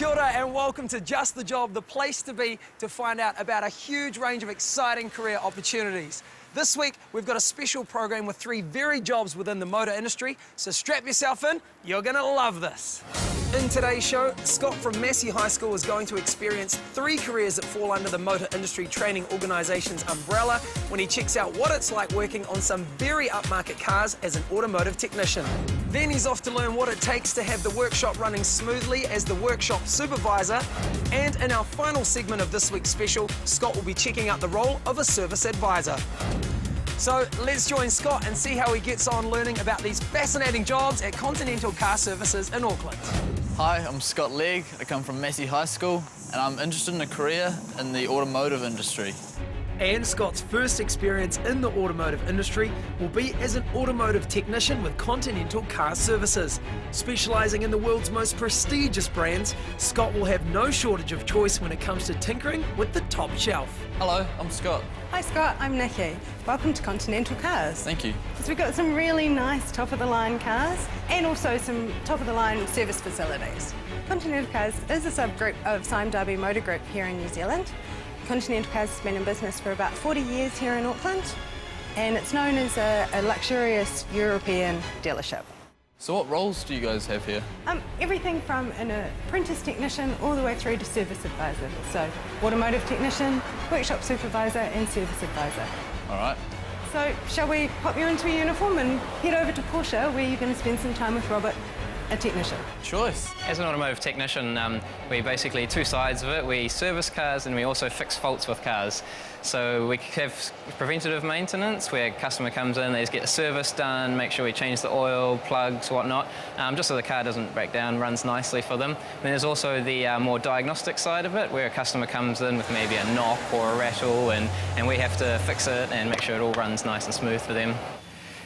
Kia ora and welcome to Just the Job, the place to be to find out about a huge range of exciting career opportunities. This week, we've got a special program with 3 varied jobs within the motor industry, so strap yourself in, you're gonna love this. In today's show, Scott from Massey High School is going to experience 3 careers that fall under the Motor Industry Training Organisation's umbrella when he checks out what it's like working on some very upmarket cars as an automotive technician. Then he's off to learn what it takes to have the workshop running smoothly as the workshop supervisor. And in our final segment of this week's special, Scott will be checking out the role of a service advisor. So let's join Scott and see how he gets on learning about these fascinating jobs at Continental Car Services in Auckland. Hi, I'm Scott Legg. I come from Massey High School and I'm interested in a career in the automotive industry. And Scott's first experience in the automotive industry will be as an automotive technician with Continental Car Services. Specialising in the world's most prestigious brands, Scott will have no shortage of choice when it comes to tinkering with the top shelf. Hello, I'm Scott. Hi Scott, I'm Nikki. Welcome to Continental Cars. Thank you. So we've got some really nice top-of-the-line cars and also some top-of-the-line service facilities. Continental Cars is a subgroup of Sime Darby Motor Group here in New Zealand. Continental Cars has been in business for about 40 years here in Auckland, and it's known as a luxurious European dealership. So what roles do you guys have here? Everything from an apprentice technician all the way through to service advisor. So automotive technician, workshop supervisor and service advisor. All right. So shall we pop you into a uniform and head over to Porsche where you're going to spend some time with Robert, a technician? Choice. As an automotive technician, we basically 2 sides of it. We service cars and we also fix faults with cars. So we have preventative maintenance where a customer comes in, they just get a service done, make sure we change the oil, plugs, whatnot, just so the car doesn't break down, runs nicely for them. And there's also the more diagnostic side of it where a customer comes in with maybe a knock or a rattle and we have to fix it and make sure it all runs nice and smooth for them.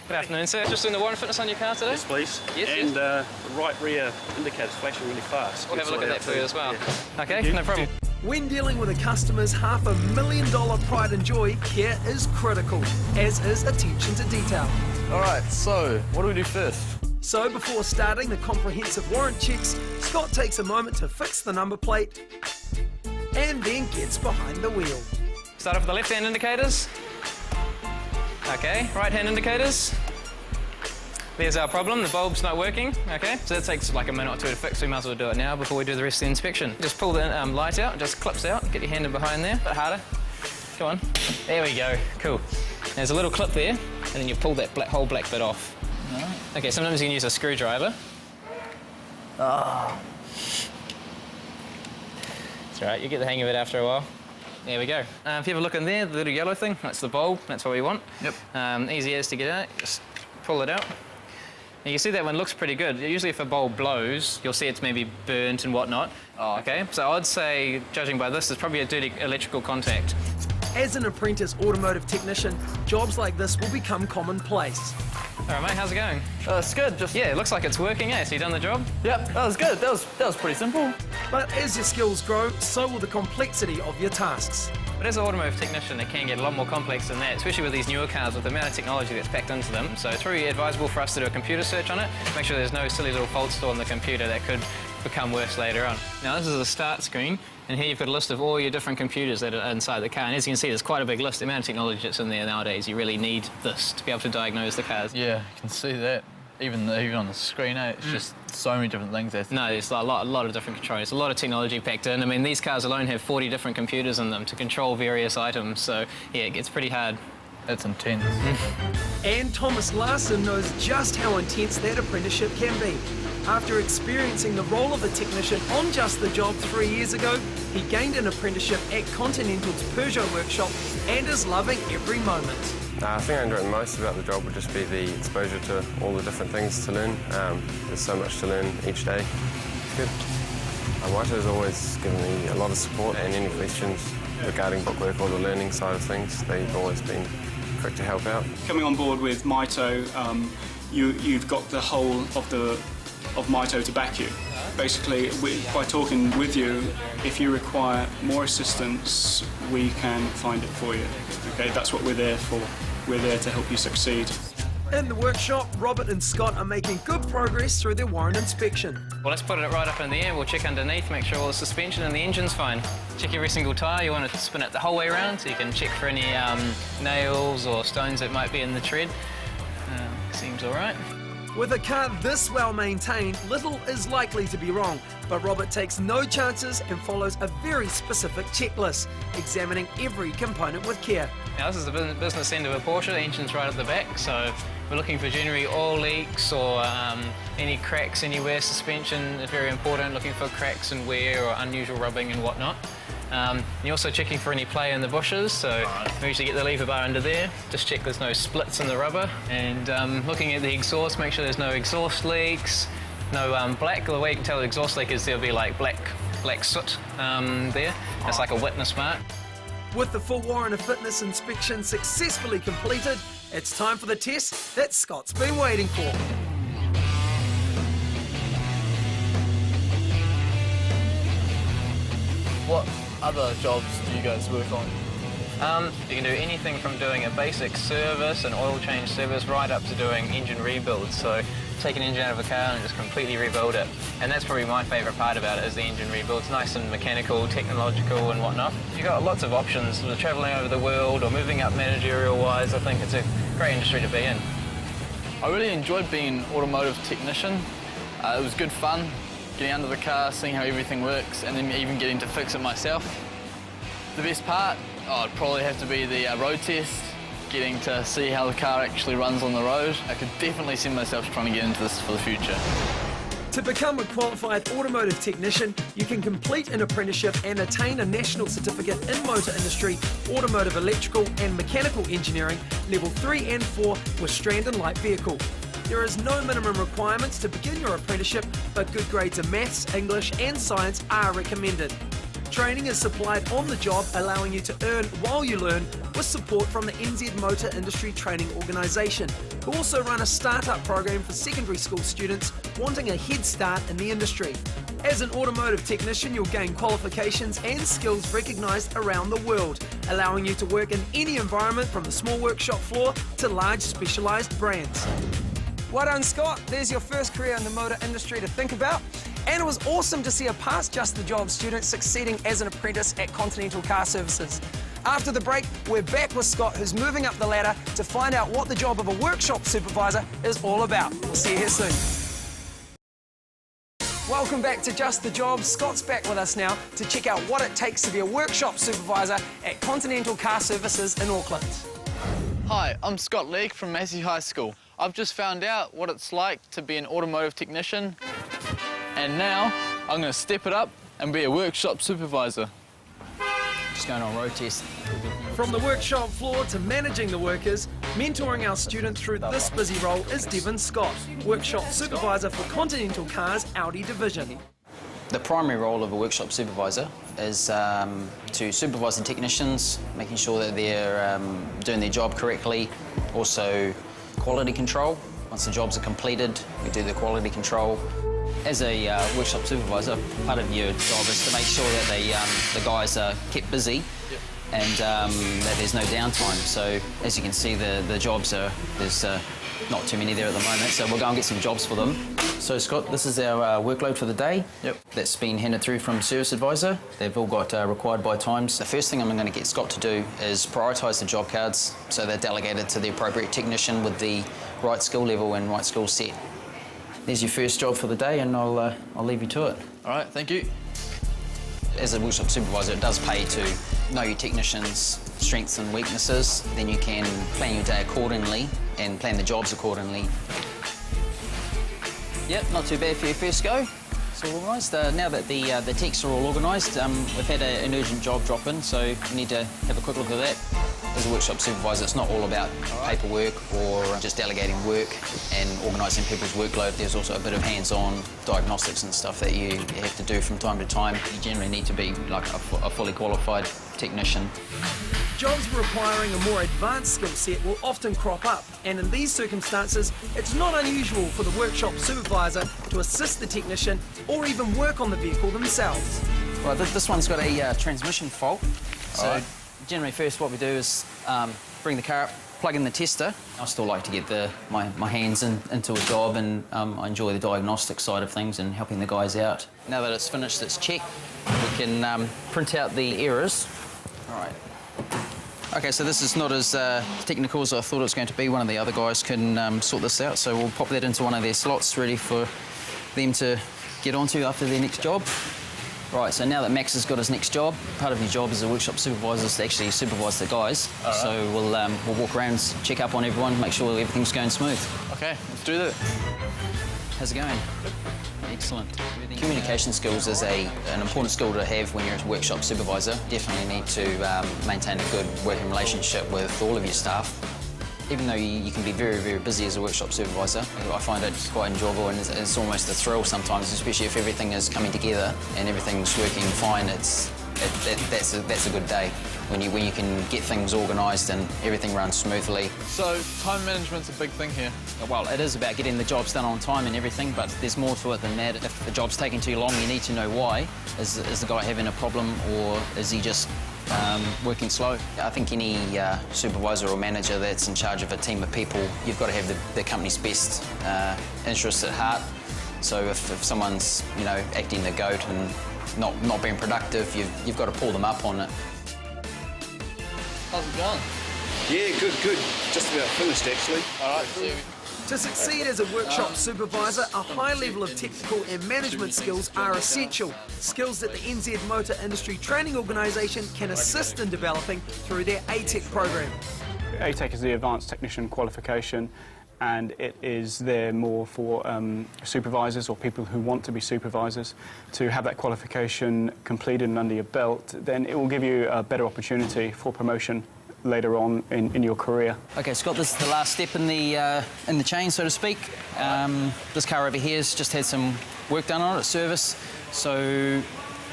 Good afternoon, sir. Just doing the warrant fitness on your car today? Yes, please. Yes, and the right rear indicator's flashing really fast. We'll have a look at that for you as well. Yeah. Okay, no problem. When dealing with a customer's $500,000 pride and joy, care is critical, as is attention to detail. All right, so what do we do first? So before starting the comprehensive warrant checks, Scott takes a moment to fix the number plate and then gets behind the wheel. Start off with the left-hand indicators. Okay, right-hand indicators. There's our problem, the bulb's not working, okay? So that takes like a minute or 2 to fix, we might as well do it now before we do the rest of the inspection. Just pull the light out, just clips out, get your hand in behind there, a bit harder. Come on, there we go, cool. There's a little clip there, and then you pull that whole black bit off. Right. Okay, sometimes you can use a screwdriver. Ah. It's all right, you get the hang of it after a while. There we go. If you have a look in there, the little yellow thing, that's the bulb, that's what we want. Yep. Easy as to get out, just pull it out. And you see that one looks pretty good. Usually if a bulb blows, you'll see it's maybe burnt and whatnot. Oh, okay. So I'd say, judging by this, there's probably a dirty electrical contact. As an apprentice automotive technician, jobs like this will become commonplace. All right, mate, how's it going? It's good. Just Yeah, it looks like it's working, eh? So you done the job? Yep, that was good. That was pretty simple. But as your skills grow, so will the complexity of your tasks. But as an automotive technician, it can get a lot more complex than that, especially with these newer cars with the amount of technology that's packed into them. So it's really advisable for us to do a computer search on it, make sure there's no silly little fault stored on the computer that could become worse later on. Now this is the start screen, and here you've got a list of all your different computers that are inside the car. And as you can see, there's quite a big list. The amount of technology that's in there nowadays, you really need this to be able to diagnose the cars. Yeah, you can see that. Even on the screen, it's just so many different things. No, there's a lot of different controls, a lot of technology packed in. I mean, these cars alone have 40 different computers in them to control various items, so yeah, it gets pretty hard. That's intense. And Thomas Larson knows just how intense that apprenticeship can be. After experiencing the role of a technician on Just the Job 3 years ago, he gained an apprenticeship at Continental's Peugeot workshop and is loving every moment. I think I enjoy most about the job would just be the exposure to all the different things to learn. There's so much to learn each day. It's good. Maito has always given me a lot of support, and any questions regarding bookwork or the learning side of things, they've always been quick to help out. Coming on board with Maito, you've got the whole of Maito to back you. Basically, by talking with you, if you require more assistance, we can find it for you. Okay, that's what we're there for. We're there to help you succeed. In the workshop, Robert and Scott are making good progress through their warrant inspection. Well, let's put it right up in the air. We'll check underneath, make sure all the suspension and the engine's fine. Check every single tyre. You want to spin it the whole way around so you can check for any nails or stones that might be in the tread. Seems all right. With a car this well maintained, little is likely to be wrong, but Robert takes no chances and follows a very specific checklist, examining every component with care. Now, this is the business end of a Porsche. The engine's right at the back, so we're looking for generally oil leaks or any cracks anywhere. Suspension is very important, looking for cracks and wear or unusual rubbing and whatnot. You're also checking for any play in the bushes, so we usually get the lever bar under there, just check there's no splits in the rubber, and looking at the exhaust, make sure there's no exhaust leaks, no black. The way you can tell the exhaust leak is there'll be like black soot there. That's like a witness mark. With the full warrant of fitness inspection successfully completed, it's time for the test that Scott's been waiting for. What other jobs do you guys work on? You can do anything from doing a basic service, an oil change service, right up to doing engine rebuilds. So take an engine out of a car and just completely rebuild it. And that's probably my favourite part about it, is the engine rebuild. It's nice and mechanical, technological and whatnot. You've got lots of options for travelling over the world or moving up managerial-wise. I think it's a great industry to be in. I really enjoyed being an automotive technician. It was good fun, getting under the car, seeing how everything works, and then even getting to fix it myself. The best part, it'd probably have to be the road test, getting to see how the car actually runs on the road. I could definitely see myself trying to get into this for the future. To become a qualified automotive technician, you can complete an apprenticeship and attain a national certificate in motor industry, automotive electrical and mechanical engineering, level 3 and 4 with Strand and Light Vehicle. There is no minimum requirements to begin your apprenticeship, but good grades in maths, English and science are recommended. Training is supplied on the job, allowing you to earn while you learn, with support from the NZ Motor Industry Training Organisation, who also run a start-up program for secondary school students wanting a head start in the industry. As an automotive technician, you'll gain qualifications and skills recognised around the world, allowing you to work in any environment from the small workshop floor to large specialised brands. Well done, Scott. There's your first career in the motor industry to think about. And it was awesome to see a past Just the Job student succeeding as an apprentice at Continental Car Services. After the break, we're back with Scott, who's moving up the ladder to find out what the job of a workshop supervisor is all about. We'll see you here soon. Welcome back to Just the Job. Scott's back with us now to check out what it takes to be a workshop supervisor at Continental Car Services in Auckland. Hi, I'm Scott Legg from Massey High School. I've just found out what it's like to be an automotive technician, and now I'm going to step it up and be a workshop supervisor. Just going on road test. From the workshop floor to managing the workers, mentoring our student through this busy role is Devon Scott, workshop supervisor for Continental Car's Audi division. The primary role of a workshop supervisor is to supervise the technicians, making sure that they're doing their job correctly. Also, quality control. Once the jobs are completed, we do the quality control. As a workshop supervisor, part of your job is to make sure that the guys are kept busy and that there's no downtime. So, as you can see, the jobs there's not too many there at the moment, so we'll go and get some jobs for them. So, Scott, this is our workload for the day. Yep. That's been handed through from Service Advisor. They've all got required by times. The first thing I'm going to get Scott to do is prioritise the job cards so they're delegated to the appropriate technician with the right skill level and right skill set. There's your first job for the day, and I'll leave you to it. All right, thank you. As a workshop supervisor, it does pay to know your technicians' strengths and weaknesses. Then you can plan your day accordingly and plan the jobs accordingly. Yep, not too bad for your first go. It's all organised. Now that the techs are all organised, we've had an urgent job drop in, so we need to have a quick look at that. As a workshop supervisor, it's not all about paperwork or just delegating work and organising people's workload. There's also a bit of hands-on diagnostics and stuff that you have to do from time to time. You generally need to be like a fully qualified technician. Jobs requiring a more advanced skill set will often crop up, and in these circumstances, it's not unusual for the workshop supervisor to assist the technician or even work on the vehicle themselves. Right, this one's got a transmission fault. So Right. generally first what we do is bring the car up, plug in the tester. I still like to get my hands into a job, and I enjoy the diagnostic side of things and helping the guys out. Now that it's finished its check, we can print out the errors. All right. Okay, so this is not as technical as I thought it was going to be. One of the other guys can sort this out, so we'll pop that into one of their slots ready for them to get onto after their next job. Right, so now that Max has got his next job, part of your job as a workshop supervisor is to actually supervise the guys. Right. So we'll walk around, check up on everyone, make sure everything's going smooth. Okay, let's do that. How's it going? Excellent. Communication skills is an important skill to have when you're a workshop supervisor. Definitely need to maintain a good working relationship with all of your staff. Even though you can be very, very busy as a workshop supervisor, I find it quite enjoyable, and it's almost a thrill sometimes, especially if everything is coming together and everything's working fine. That's a good day when you can get things organised and everything runs smoothly. So time management's a big thing here. Well, it is about getting the jobs done on time and everything, but there's more to it than that. If the job's taking too long, you need to know why. Is the guy having a problem, or is he just working slow? I think any supervisor or manager that's in charge of a team of people, you've got to have the company's best interests at heart. So if someone's, you know, acting the goat and not being productive, you've got to pull them up on it. How's it going? Yeah, good. Just about finished, actually. All right, so To succeed as a workshop supervisor, a high level of technical and management skills are essential. Skills that the NZ Motor Industry Training Organisation can assist in developing through their ATEC program. ATEC is the Advanced Technician Qualification, and it is there more for supervisors or people who want to be supervisors. To have that qualification completed and under your belt, then it will give you a better opportunity for promotion later on in your career. Okay, Scott, this is the last step in the chain, so to speak. This car over here has just had some work done on it, service. So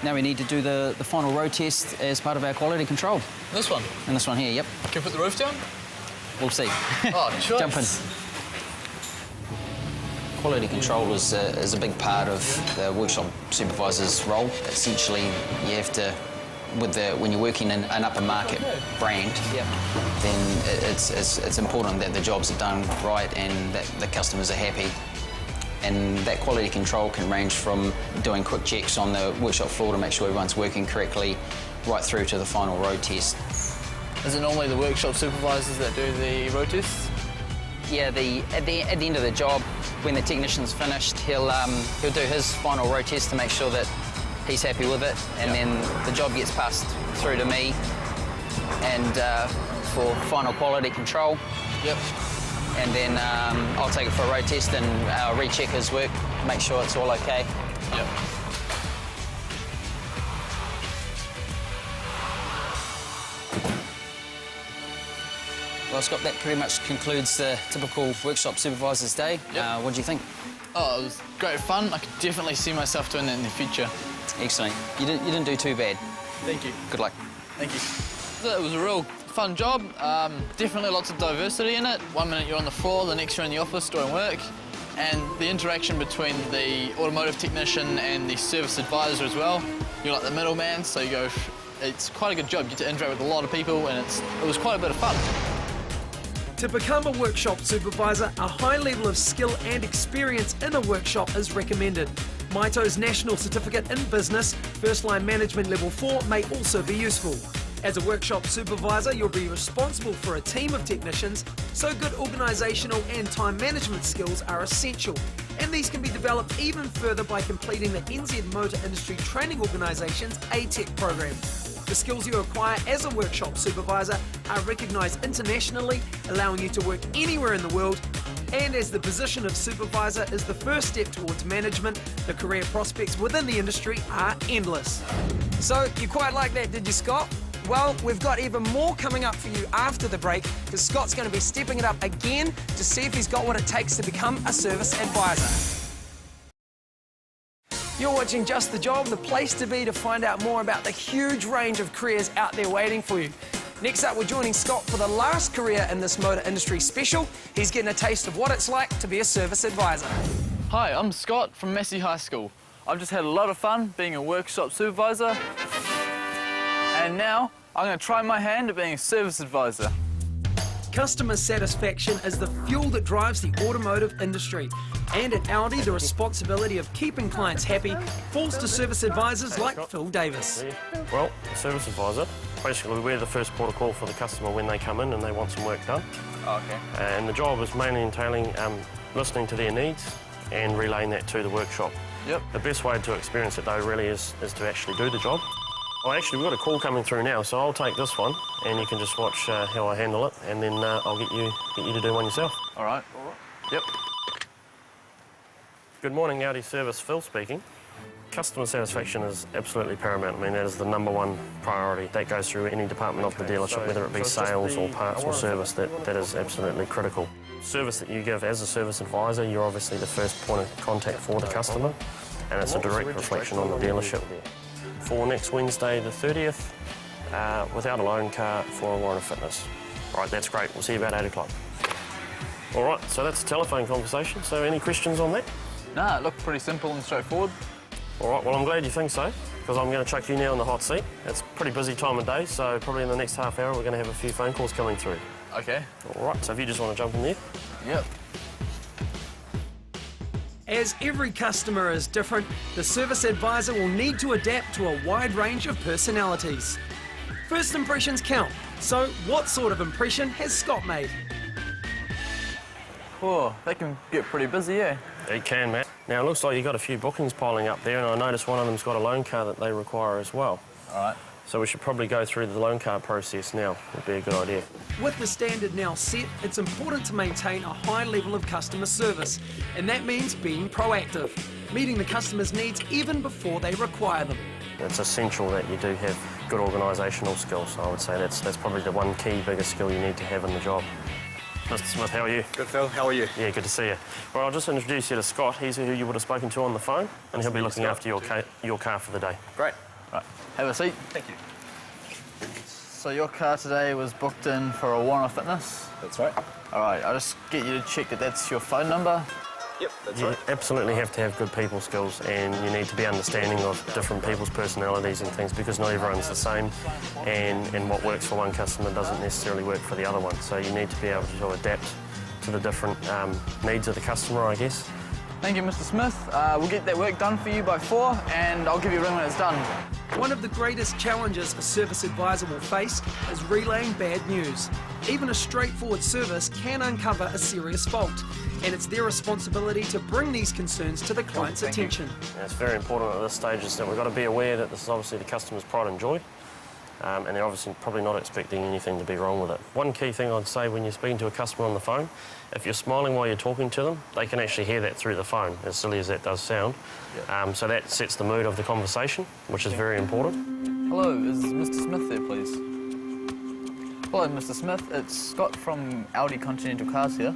now we need to do the final road test as part of our quality control. this one. And this one here, yep. Can we put the roof down? We'll see. Oh, choice. Jump in. Quality control is a big part of the workshop supervisor's role. Essentially, you have to, when you're working in an upper market brand, then it's important that the jobs are done right and that the customers are happy. And that quality control can range from doing quick checks on the workshop floor to make sure everyone's working correctly, right through to the final road test. Is it normally the workshop supervisors that do the road tests? Yeah, at the end of the job, when the technician's finished, he'll do his final road test to make sure that he's happy with it, and then the job gets passed through to me and for final quality control. Yep. And then I'll take it for a road test and I'll recheck his work, make sure it's all okay. Yep. Well, Scott, that pretty much concludes the typical workshop supervisor's day. Yep. What do you think? Oh, it was great fun. I could definitely see myself doing that in the future. Excellent. You didn't do too bad. Thank you. Good luck. Thank you. It was a real fun job. Definitely lots of diversity in it. 1 minute you're on the floor, the next you're in the office doing work. And the interaction between the automotive technician and the service advisor as well. You're like the middleman, so you go. It's quite a good job. You get to interact with a lot of people, and it was quite a bit of fun. To become a workshop supervisor, a high level of skill and experience in a workshop is recommended. Maito's National Certificate in Business, First Line Management Level 4 may also be useful. As a workshop supervisor, you'll be responsible for a team of technicians, so good organisational and time management skills are essential. And these can be developed even further by completing the NZ Motor Industry Training Organisation's ATEC program. The skills you acquire as a workshop supervisor are recognised internationally, allowing you to work anywhere in the world. And as the position of supervisor is the first step towards management, the career prospects within the industry are endless. So, you quite like that, did you, Scott? Well, we've got even more coming up for you after the break, because Scott's going to be stepping it up again to see if he's got what it takes to become a service advisor. You're watching Just the Job, the place to be to find out more about the huge range of careers out there waiting for you. Next up, we're joining Scott for the last career in this motor industry special. He's getting a taste of what it's like to be a service advisor. Hi, I'm Scott from Massey High School. I've just had a lot of fun being a workshop supervisor, and now I'm going to try my hand at being a service advisor. Customer satisfaction is the fuel that drives the automotive industry. And at Audi, the responsibility of keeping clients happy falls to service advisors like Phil Davis. Well, service advisor, basically we're the first port of call for the customer when they come in and they want some work done. Okay. And the job is mainly entailing listening to their needs and relaying that to the workshop. Yep. The best way to experience it though really is to actually do the job. Oh, actually, we've got a call coming through now, so I'll take this one, and you can just watch how I handle it, and then I'll get you to do one yourself. All right. Yep. Good morning, Audi Service, Phil speaking. Customer satisfaction is absolutely paramount. I mean, that is the #1 priority. That goes through any department of the dealership, whether it be sales or parts or service, that is absolutely critical. Service that you give as a service advisor, you're obviously the first point of contact for the customer, and it's a direct reflection on the dealership. For next Wednesday the 30th, without a loan car for a warrant of fitness. Right, that's great. We'll see you about 8 o'clock. All right, so that's a telephone conversation. So any questions on that? Nah, it looked pretty simple and straightforward. All right, well, I'm glad you think so, because I'm going to chuck you now in the hot seat. It's a pretty busy time of day, so probably in the next half hour we're going to have a few phone calls coming through. Okay. All right, so if you just want to jump in there. Yep. As every customer is different, the service advisor will need to adapt to a wide range of personalities. First impressions count, so what sort of impression has Scott made? Oh, they can get pretty busy, yeah. It can, Matt. Now, it looks like you've got a few bookings piling up there, and I noticed one of them's got a loan car that they require as well. All right. So we should probably go through the loan car process now. Would be a good idea. With the standard now set, it's important to maintain a high level of customer service, and that means being proactive, meeting the customer's needs even before they require them. It's essential that you do have good organisational skills. I would say that's probably the one key biggest skill you need to have in the job. Mr. Smith, how are you? Good, Phil. How are you? Yeah, good to see you. Well, I'll just introduce you to Scott. He's who you would have spoken to on the phone, and he'll be looking after your car for the day. Great. Right. Have a seat. Thank you. So your car today was booked in for a warrant of fitness? That's right. All right, I'll just get you to check that that's your phone number. Yep, that's You right. absolutely have to have good people skills, and you need to be understanding of different people's personalities and things, because not everyone's the same, and what works for one customer doesn't necessarily work for the other one. So you need to be able to adapt to the different needs of the customer, I guess. Thank you, Mr. Smith. We'll get that work done for you by 4, and I'll give you a ring when it's done. One of the greatest challenges a service advisor will face is relaying bad news. Even a straightforward service can uncover a serious fault, and it's their responsibility to bring these concerns to the client's attention. And it's very important at this stage is that we've got to be aware that this is obviously the customer's pride and joy, and they're obviously probably not expecting anything to be wrong with it. One key thing I'd say when you're speaking to a customer on the phone, if you're smiling while you're talking to them, they can actually hear that through the phone, as silly as that does sound. So that sets the mood of the conversation, which is very important. Hello, is Mr. Smith there, please? Hello, Mr. Smith. It's Scott from Audi Continental Cars here.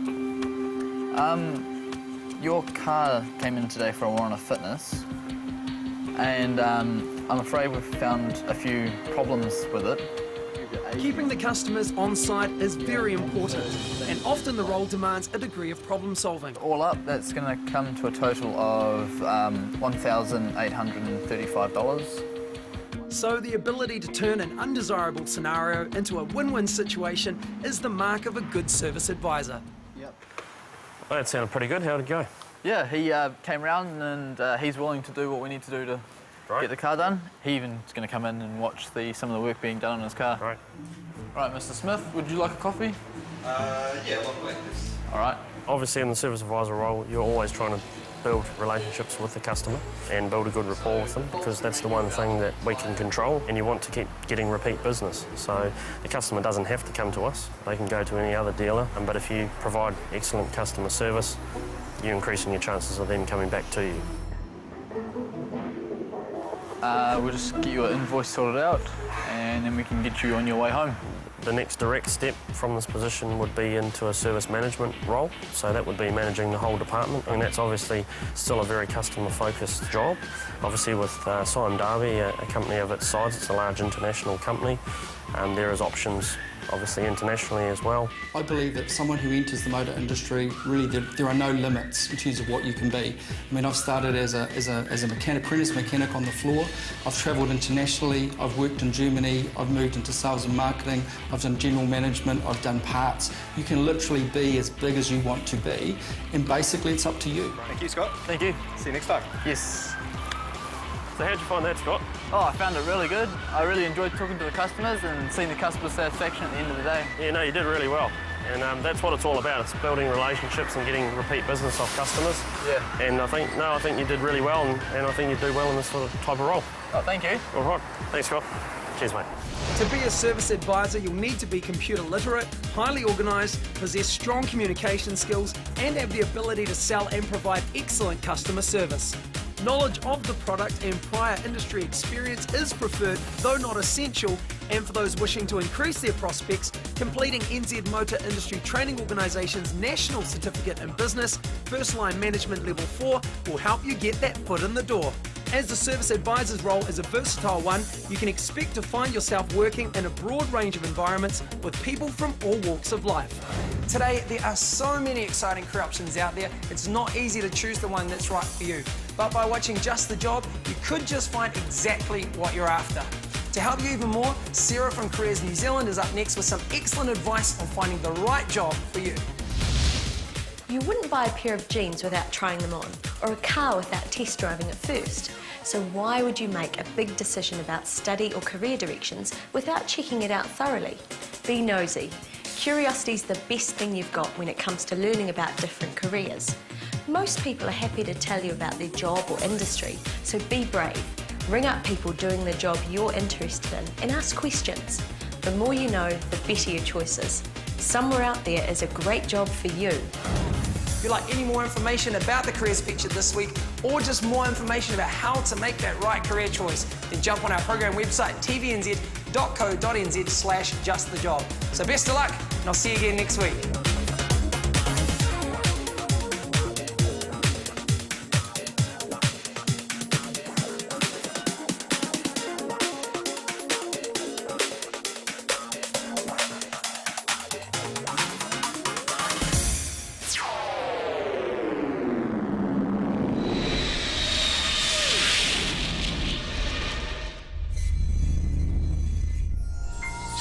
Your car came in today for a warrant of fitness, and I'm afraid we've found a few problems with it. Keeping the customers on site is very important, and often the role demands a degree of problem solving. All up, that's going to come to a total of $1,835. So the ability to turn an undesirable scenario into a win-win situation is the mark of a good service advisor. Yep. Well, that sounded pretty good. How did it go? Yeah, he came round and he's willing to do what we need to do to Great. get the car done. He even is going to come in and watch some of the work being done on his car. Right. All right, Mr. Smith, would you like a coffee? Yeah, lovely. All right. Obviously, in the service advisor role, you're always trying to build relationships with the customer and build a good rapport with them, because that's the one thing that we can control, and you want to keep getting repeat business. So the customer doesn't have to come to us. They can go to any other dealer, but if you provide excellent customer service, you're increasing your chances of them coming back to you. We'll just get your invoice sorted out, and then we can get you on your way home. The next direct step from this position would be into a service management role. So that would be managing the whole department, and that's obviously still a very customer-focused job. Obviously with Sime Darby, a company of its size, it's a large international company, there is options obviously internationally as well. I believe that someone who enters the motor industry, really there are no limits in terms of what you can be. I mean, I've started as a apprentice mechanic on the floor. I've travelled internationally, I've worked in Germany, I've moved into sales and marketing, I've done general management, I've done parts. You can literally be as big as you want to be, and basically it's up to you. Thank you, Scott. Thank you. See you next time. Yes. So how'd you find that, Scott? Oh, I found it really good. I really enjoyed talking to the customers and seeing the customer satisfaction at the end of the day. Yeah, no, you did really well. And that's what it's all about. It's building relationships and getting repeat business off customers. Yeah. And I think you did really well, and I think you do well in this sort of type of role. Oh, thank you. All right. Thanks, Scott. Cheers, mate. To be a service advisor, you'll need to be computer literate, highly organised, possess strong communication skills, and have the ability to sell and provide excellent customer service. Knowledge of the product and prior industry experience is preferred, though not essential, and for those wishing to increase their prospects, completing NZ Motor Industry Training Organisation's National Certificate in Business, First Line Management Level 4, will help you get that foot in the door. As the service advisor's role is a versatile one, you can expect to find yourself working in a broad range of environments with people from all walks of life. Today, there are so many exciting career options out there, it's not easy to choose the one that's right for you. But by watching Just the Job, you could just find exactly what you're after. To help you even more, Sarah from Careers New Zealand is up next with some excellent advice on finding the right job for you. You wouldn't buy a pair of jeans without trying them on, or a car without test driving it first. So why would you make a big decision about study or career directions without checking it out thoroughly? Be nosy. Curiosity's the best thing you've got when it comes to learning about different careers. Most people are happy to tell you about their job or industry, so be brave. Ring up people doing the job you're interested in and ask questions. The more you know, the better your choices. Somewhere out there is a great job for you. If you'd like any more information about the careers featured this week, or just more information about how to make that right career choice, then jump on our program website, tvnz.co.nz/justthejob. So best of luck, and I'll see you again next week.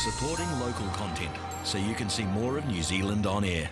Supporting local content so you can see more of New Zealand on air.